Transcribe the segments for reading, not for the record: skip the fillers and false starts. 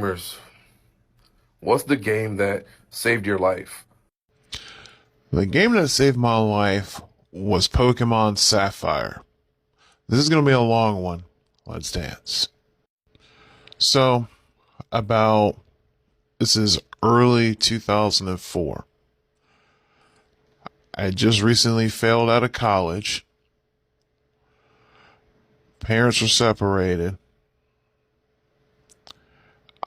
gamers, what's the game that saved your life? The game that saved my life was Pokemon Sapphire. This is going to be a long one. Let's dance. So, this is early 2004. I just recently failed out of college. Parents were separated.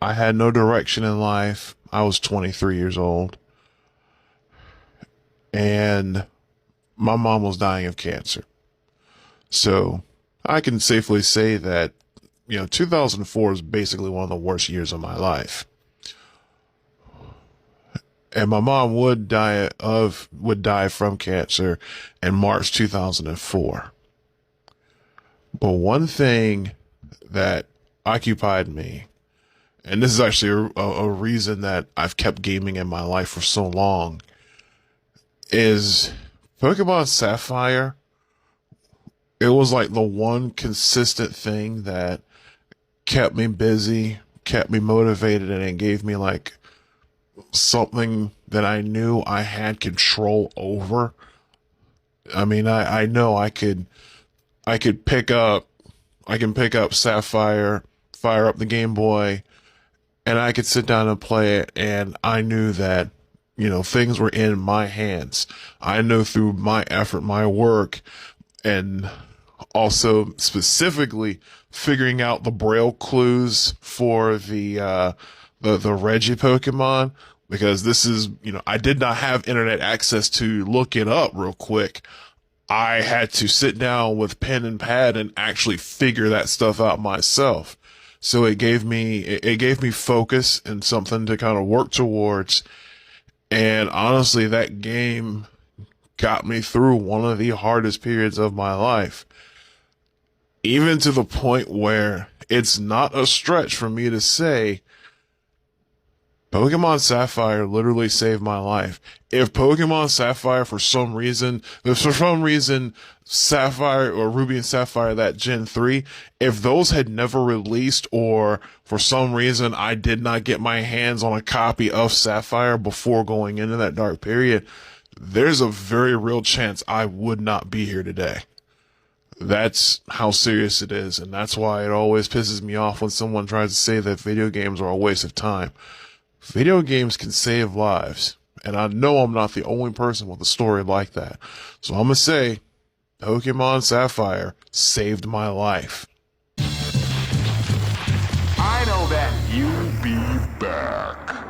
I had no direction in life. I was 23 years old. And my mom was dying of cancer. So I can safely say that, 2004 is basically one of the worst years of my life. And my mom would die from cancer in March 2004. But one thing that occupied me, and this is actually a reason that I've kept gaming in my life for so long, is Pokemon Sapphire. It was like the one consistent thing that kept me busy, kept me motivated, and it gave me like something that I knew I had control over. I mean, I know I can pick up Sapphire, fire up the Game Boy, and I could sit down and play it, and I knew that, things were in my hands. I know through my effort, my work, and also specifically figuring out the Braille clues for the Reggie Pokemon, because this is, I did not have internet access to look it up real quick. I had to sit down with pen and pad and actually figure that stuff out myself. So it gave me focus and something to kind of work towards. And honestly, that game got me through one of the hardest periods of my life. Even to the point where it's not a stretch for me to say Pokemon Sapphire literally saved my life. If Pokemon Sapphire, for some reason, Sapphire or Ruby and Sapphire, that Gen 3, if those had never released, or for some reason I did not get my hands on a copy of Sapphire before going into that dark period, there's a very real chance I would not be here today. That's how serious it is, and that's why it always pisses me off when someone tries to say that video games are a waste of time. Video games can save lives, and I know I'm not the only person with a story like that. So I'm gonna say, Pokemon Sapphire saved my life. I know that you'll be back.